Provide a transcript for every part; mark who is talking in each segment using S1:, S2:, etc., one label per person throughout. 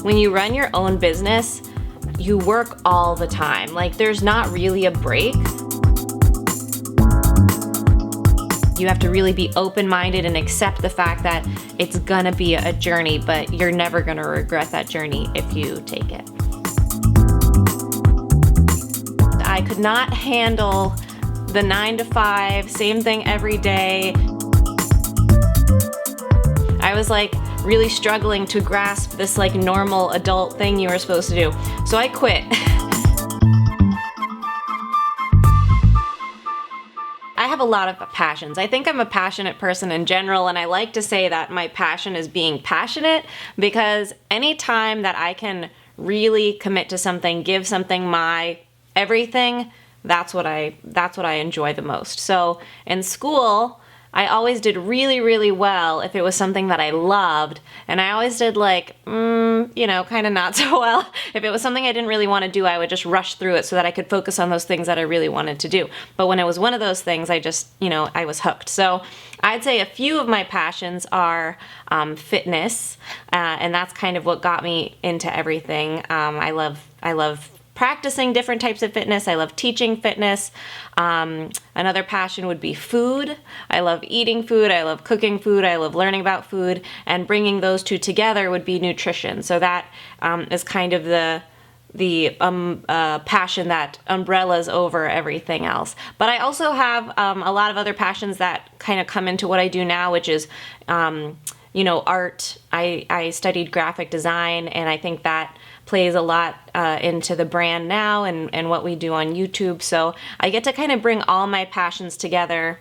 S1: When you run your own business, you work all the time. Like, there's not really a break. You have to really be open-minded and accept the fact that it's gonna be a journey, but you're never gonna regret that journey if you take it. I could not handle the 9 to 5, same thing every day. I was like really struggling to grasp this like normal adult thing you were supposed to do. So I quit. I have a lot of passions. I think I'm a passionate person in general, and I like to say that my passion is being passionate, because anytime that I can really commit to something, give something my everything, that's what I enjoy the most. So in school, I always did really, really well if it was something that I loved, and I always did like, kind of not so well. If it was something I didn't really want to do, I would just rush through it so that I could focus on those things that I really wanted to do. But when it was one of those things, I just, I was hooked. So I'd say a few of my passions are fitness, and that's kind of what got me into everything. I love practicing different types of fitness. I love teaching fitness. Another passion would be food. I love eating food. I love cooking food. I love learning about food. And bringing those two together would be nutrition. So that is kind of the passion that umbrellas over everything else. But I also have a lot of other passions that kind of come into what I do now, which is art. I studied graphic design, and I think that plays a lot into the brand now and what we do on YouTube. So I get to kind of bring all my passions together.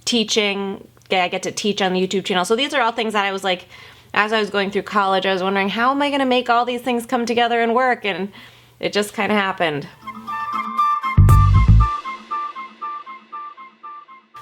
S1: Teaching, I get to teach on the YouTube channel. So these are all things that I was like, as I was going through college, I was wondering, how am I going to make all these things come together and work? And it just kind of happened.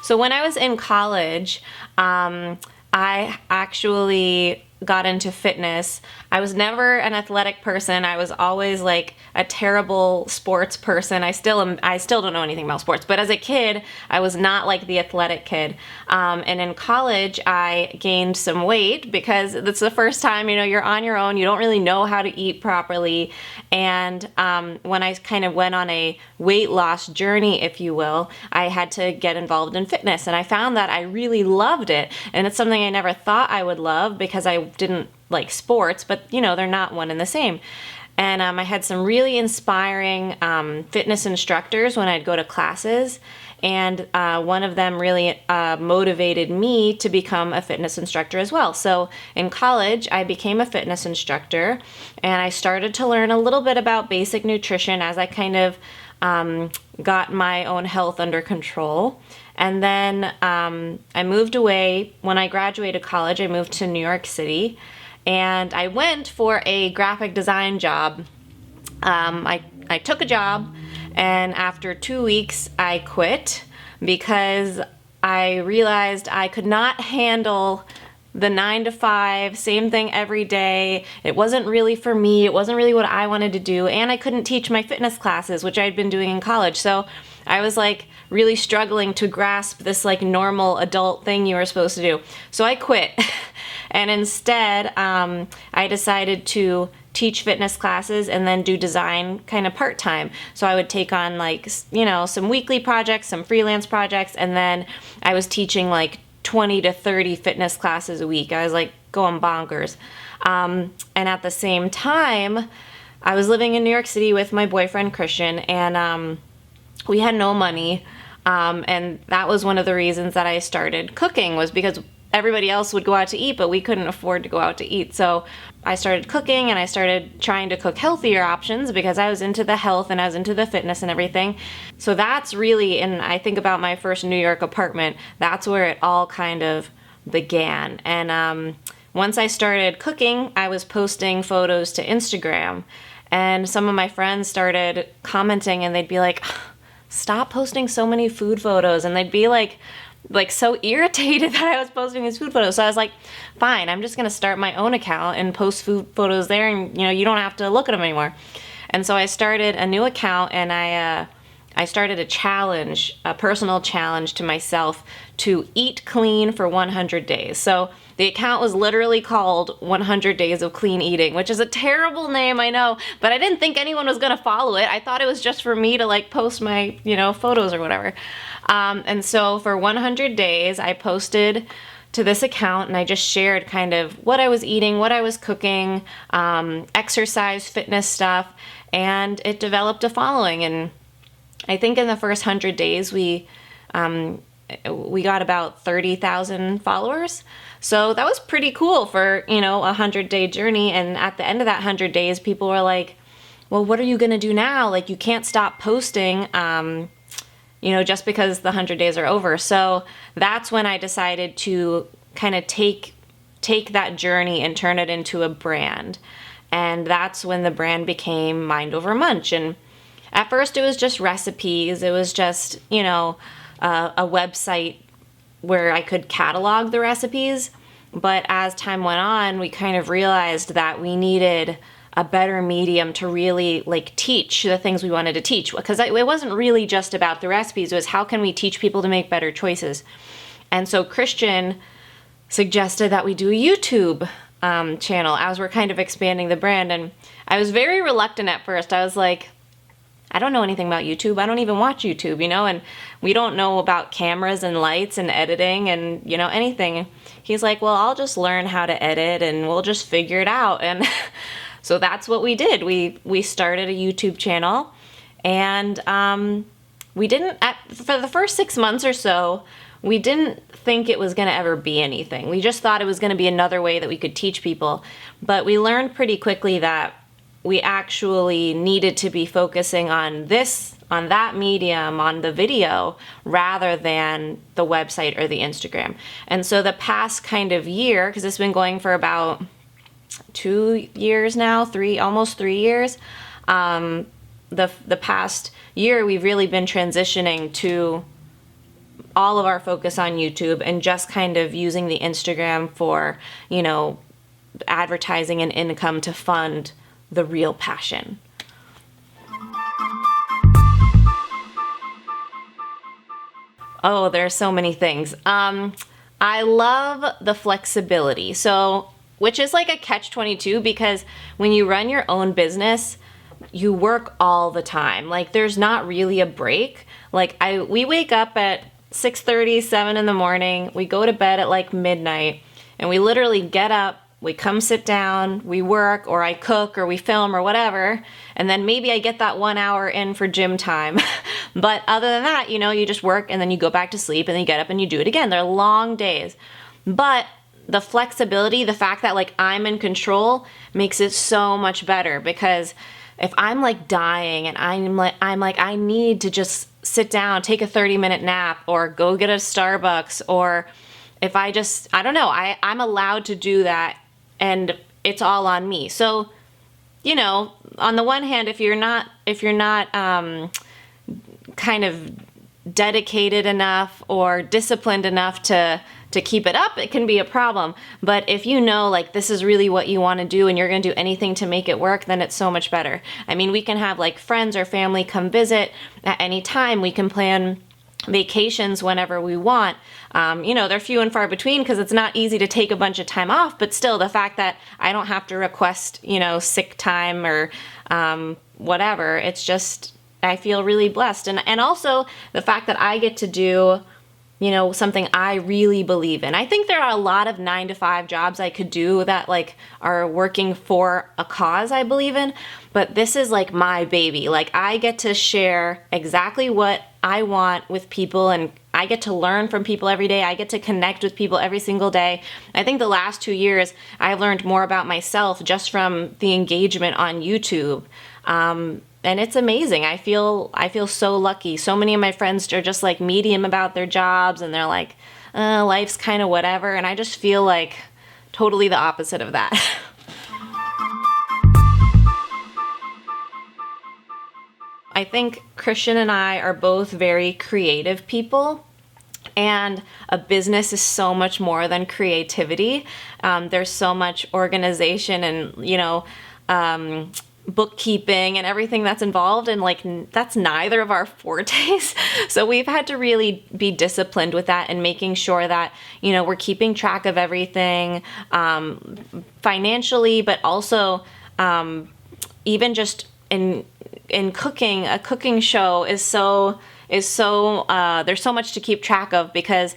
S1: So when I was in college, I actually got into fitness. I was never an athletic person. I was always like a terrible sports person. I still don't know anything about sports, but as a kid, I was not like the athletic kid. And in college, I gained some weight because it's the first time, you're on your own. You don't really know how to eat properly. And when I kind of went on a weight loss journey, if you will, I had to get involved in fitness. And I found that I really loved it. And it's something I never thought I would love because I didn't like sports, but they're not one and the same. And I had some really inspiring fitness instructors when I'd go to classes, and one of them really motivated me to become a fitness instructor as well. So in college, I became a fitness instructor, and I started to learn a little bit about basic nutrition as I kind of got my own health under control. And then I moved away. When I graduated college, I moved to New York City, and I went for a graphic design job. I took a job, and after 2 weeks, I quit because I realized I could not handle the 9 to 5, same thing every day. It wasn't really for me. It wasn't really what I wanted to do, and I couldn't teach my fitness classes, which I'd been doing in college. So I was like really struggling to grasp this like normal adult thing you were supposed to do. So I quit. And instead, I decided to teach fitness classes and then do design kind of part-time. So I would take on like, some weekly projects, some freelance projects, and then I was teaching like 20 to 30 fitness classes a week. I was like going bonkers. And at the same time, I was living in New York City with my boyfriend, Christian, and we had no money. And that was one of the reasons that I started cooking, was because everybody else would go out to eat, but we couldn't afford to go out to eat. So I started cooking, and I started trying to cook healthier options because I was into the health and I was into the fitness and everything. So that's really, and I think about my first New York apartment, that's where it all kind of began. And once I started cooking, I was posting photos to Instagram, and some of my friends started commenting, and they'd be like, stop posting so many food photos. And they'd be like so irritated that I was posting these food photos. So I was like, fine, I'm just going to start my own account and post food photos there, and you don't have to look at them anymore. And so I started a new account, and I I started a challenge, a personal challenge to myself to eat clean for 100 days. So the account was literally called 100 Days of Clean Eating, which is a terrible name, I know, but I didn't think anyone was going to follow it. I thought it was just for me to like post my, photos or whatever. And so for 100 days, I posted to this account and I just shared kind of what I was eating, what I was cooking, exercise, fitness stuff, and it developed a following. And I think in the first 100 days, we got about 30,000 followers. So that was pretty cool for, a 100-day journey. And at the end of that 100 days, people were like, well, what are you going to do now? Like, you can't stop posting, just because the 100 days are over. So that's when I decided to kind of take that journey and turn it into a brand. And that's when the brand became Mindovermunch. And at first, it was just recipes. It was just, a website where I could catalog the recipes. But as time went on, we kind of realized that we needed a better medium to really like teach the things we wanted to teach. Because it wasn't really just about the recipes. It was how can we teach people to make better choices. And so Christian suggested that we do a YouTube channel as we're kind of expanding the brand. And I was very reluctant at first. I was like, I don't know anything about YouTube. I don't even watch YouTube, and we don't know about cameras and lights and editing and, anything. He's like, well, I'll just learn how to edit and we'll just figure it out. And so that's what we did. We started a YouTube channel and we didn't, for the first 6 months or so, we didn't think it was going to ever be anything. We just thought it was going to be another way that we could teach people. But we learned pretty quickly that we actually needed to be focusing on that medium, on the video, rather than the website or the Instagram. And so the past kind of year, because it's been going for about 2 years now, almost 3 years, the past year we've really been transitioning to all of our focus on YouTube and just kind of using the Instagram for, advertising and income to fund the real passion. Oh, there's so many things. I love the flexibility. So, which is like a catch-22 because when you run your own business, you work all the time. Like there's not really a break. Like we wake up at 6:30, 7 in the morning. We go to bed at like midnight and we literally get up. We come sit down, we work, or I cook, or we film, or whatever, and then maybe I get that 1 hour in for gym time. But other than that, you just work, and then you go back to sleep, and then you get up and you do it again. They're long days. But the flexibility, the fact that like I'm in control makes it so much better, because if I'm like dying and I'm like I need to just sit down, take a 30-minute nap, or go get a Starbucks, or if I don't know, I'm allowed to do that. And it's all on me. So, on the one hand, if you're not kind of dedicated enough or disciplined enough to keep it up, it can be a problem. But if like this is really what you want to do and you're going to do anything to make it work, then it's so much better. I mean, we can have like friends or family come visit at any time. We can plan vacations whenever we want. They're few and far between because it's not easy to take a bunch of time off, but still the fact that I don't have to request, sick time or whatever, it's just, I feel really blessed. And also the fact that I get to do, something I really believe in. I think there are a lot of 9-to-5 jobs I could do that like are working for a cause I believe in, but this is like my baby. Like I get to share exactly what I want with people, and I get to learn from people every day. I get to connect with people every single day. I think the last 2 years I've learned more about myself just from the engagement on YouTube. And it's amazing. I feel so lucky. So many of my friends are just like medium about their jobs and they're like, life's kind of whatever. And I just feel like totally the opposite of that. I think Christian and I are both very creative people. And a business is so much more than creativity. There's so much organization and, bookkeeping and everything that's involved, and like that's neither of our fortes. So we've had to really be disciplined with that and making sure that, you know, we're keeping track of everything, financially, but also even just in cooking. A cooking show is so there's so much to keep track of, because,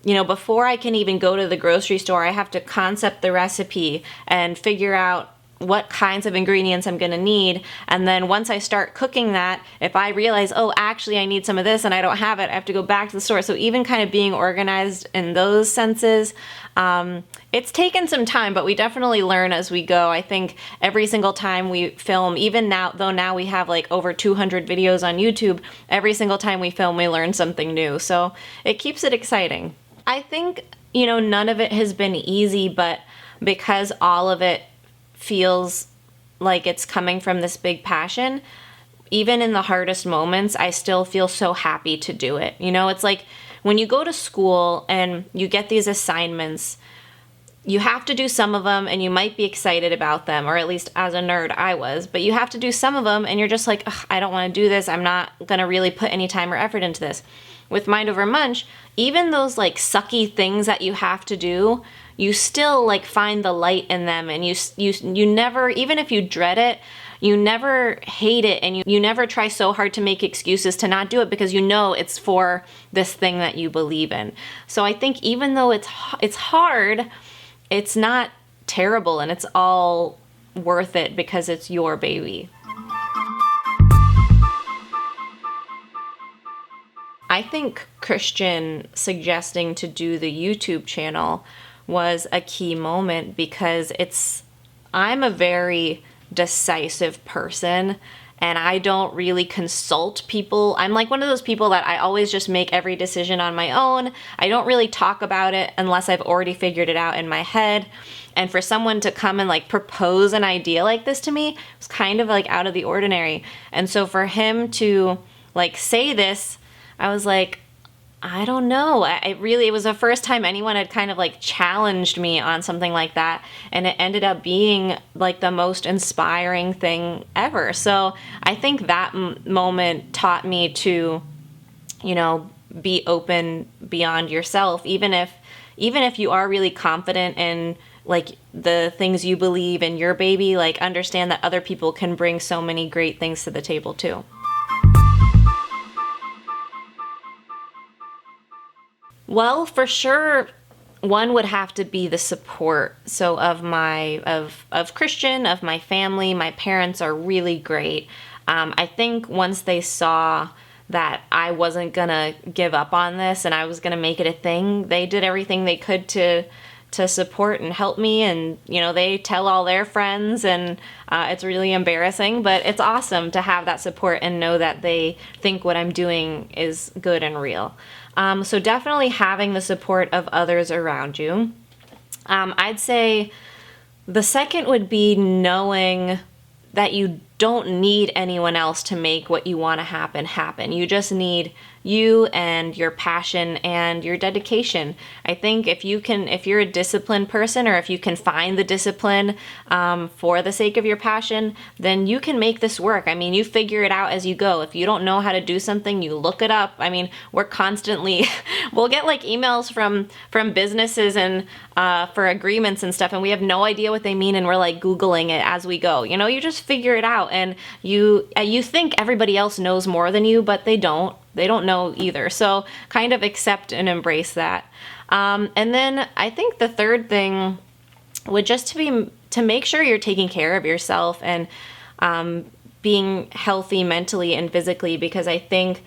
S1: you know, before I can even go to the grocery store, I have to concept the recipe and figure out what kinds of ingredients I'm going to need. And then once I start cooking that, if I realize, oh, actually I need some of this and I don't have it, I have to go back to the store. So even kind of being organized in those senses, it's taken some time, but we definitely learn as we go. I think every single time we film, even now, though now we have like over 200 videos on YouTube, every single time we film, we learn something new. So it keeps it exciting. I think, you know, none of it has been easy, but because all of it feels like it's coming from this big passion, even in the hardest moments, I still feel so happy to do it. You know, it's like when you go to school and you get these assignments, you have to do some of them and you might be excited about them, or at least as a nerd I was, but you have to do some of them and you're just like, I don't want to do this. I'm not going to really put any time or effort into this. With Mindovermunch, even those like sucky things that you have to do, you still like find the light in them, and you never, even if you dread it, you never hate it, and you never try so hard to make excuses to not do it, because you know it's for this thing that you believe in. So I think even though it's hard, it's not terrible, and it's all worth it because it's your baby. I think Christian suggesting to do the YouTube channel was a key moment, because I'm a very decisive person and I don't really consult people. I'm like one of those people that I always just make every decision on my own. I don't really talk about it unless I've already figured it out in my head. And for someone to come and like propose an idea like this to me was kind of like out of the ordinary. And so for him to like say this, I was like, I don't know. It was the first time anyone had kind of like challenged me on something like that. And it ended up being like the most inspiring thing ever. So I think that moment taught me to, you know, be open beyond yourself, even if you are really confident in like the things you believe in your baby, like understand that other people can bring so many great things to the table too. Well, for sure, one would have to be the support. So of Christian, of my family, my parents are really great. I think once they saw that I wasn't gonna give up on this and I was gonna make it a thing, they did everything they could to support and help me, and you know, they tell all their friends, and it's really embarrassing, but it's awesome to have that support and know that they think what I'm doing is good and real. So definitely having the support of others around you. I'd say the second would be knowing that you don't need anyone else to make what you want to happen. You just need you and your passion and your dedication. I think if you're a disciplined person, or if you can find the discipline for the sake of your passion, then you can make this work. I mean, you figure it out as you go. If you don't know how to do something, you look it up. I mean, we're constantly, we'll get like emails from businesses and for agreements and stuff, and we have no idea what they mean, and we're like Googling it as we go. You know, you just figure it out, and you think everybody else knows more than you, but they don't. They don't know either. So kind of accept and embrace that. And then I think the third thing would just to make sure you're taking care of yourself and being healthy mentally and physically, because I think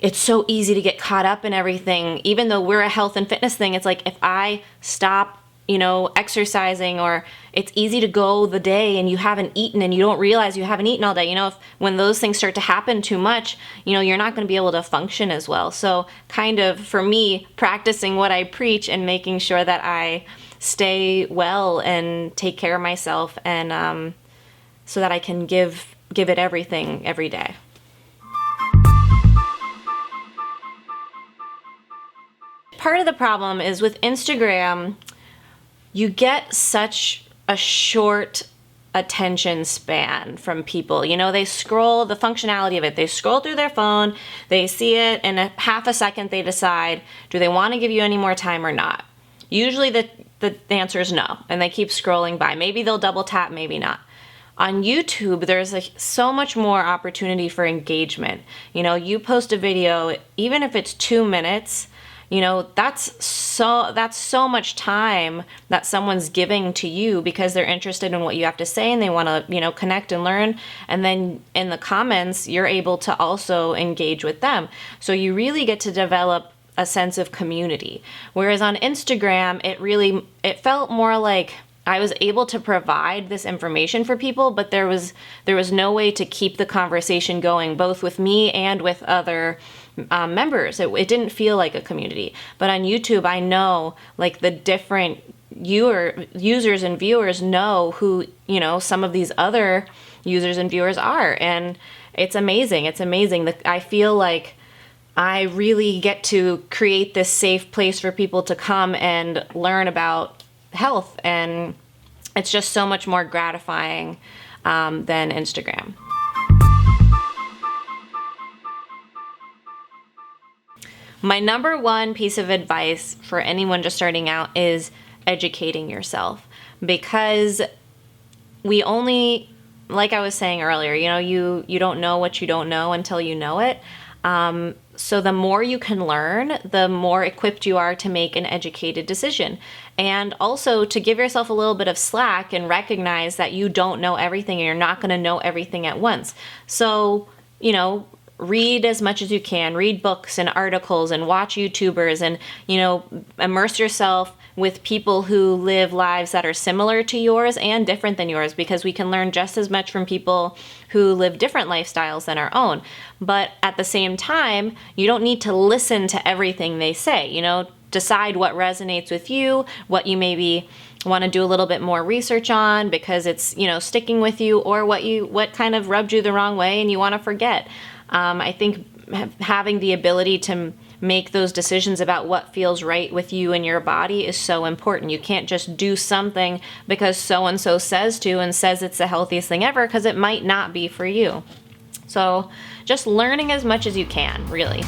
S1: it's so easy to get caught up in everything. Even though we're a health and fitness thing, it's like if I stop, you know, exercising, or it's easy to go the day and you haven't eaten and you don't realize you haven't eaten all day. You know, when those things start to happen too much, you know, you're not going to be able to function as well. So kind of for me, practicing what I preach and making sure that I stay well and take care of myself, and so that I can give it everything every day. Part of the problem is with Instagram, you get such a short attention span from people. You know, they scroll, the functionality of it, they scroll through their phone, they see it, in a half a second they decide, do they want to give you any more time or not? Usually the answer is no, and they keep scrolling by. Maybe they'll double tap, maybe not. On YouTube, there's so much more opportunity for engagement. You know, you post a video, even if it's 2 minutes, you know, that's so much time that someone's giving to you because they're interested in what you have to say and they want to, you know, connect and learn. And then in the comments, you're able to also engage with them. So you really get to develop a sense of community. Whereas on Instagram, it felt more like I was able to provide this information for people, but there was no way to keep the conversation going, both with me and with other members. It didn't feel like a community. But on YouTube, I know like the different users and viewers know who, you know, some of these other users and viewers are, and it's amazing. It's amazing. I feel like I really get to create this safe place for people to come and learn about health, and it's just so much more gratifying than Instagram. My number one piece of advice for anyone just starting out is educating yourself, because we only, like I was saying earlier, you know, you don't know what you don't know until you know it. So the more you can learn, the more equipped you are to make an educated decision. And also to give yourself a little bit of slack and recognize that you don't know everything and you're not going to know everything at once. So, you know, read as much as you can, read books and articles and watch YouTubers and, you know, immerse yourself with people who live lives that are similar to yours and different than yours, because we can learn just as much from people who live different lifestyles than our own. But at the same time, you don't need to listen to everything they say. You know, decide what resonates with you, what you maybe want to do a little bit more research on because it's, you know, sticking with you, or what kind of rubbed you the wrong way and you want to forget. I think having the ability to make those decisions about what feels right with you and your body is so important. You can't just do something because so-and-so says to and says it's the healthiest thing ever, because it might not be for you. So just learning as much as you can, really.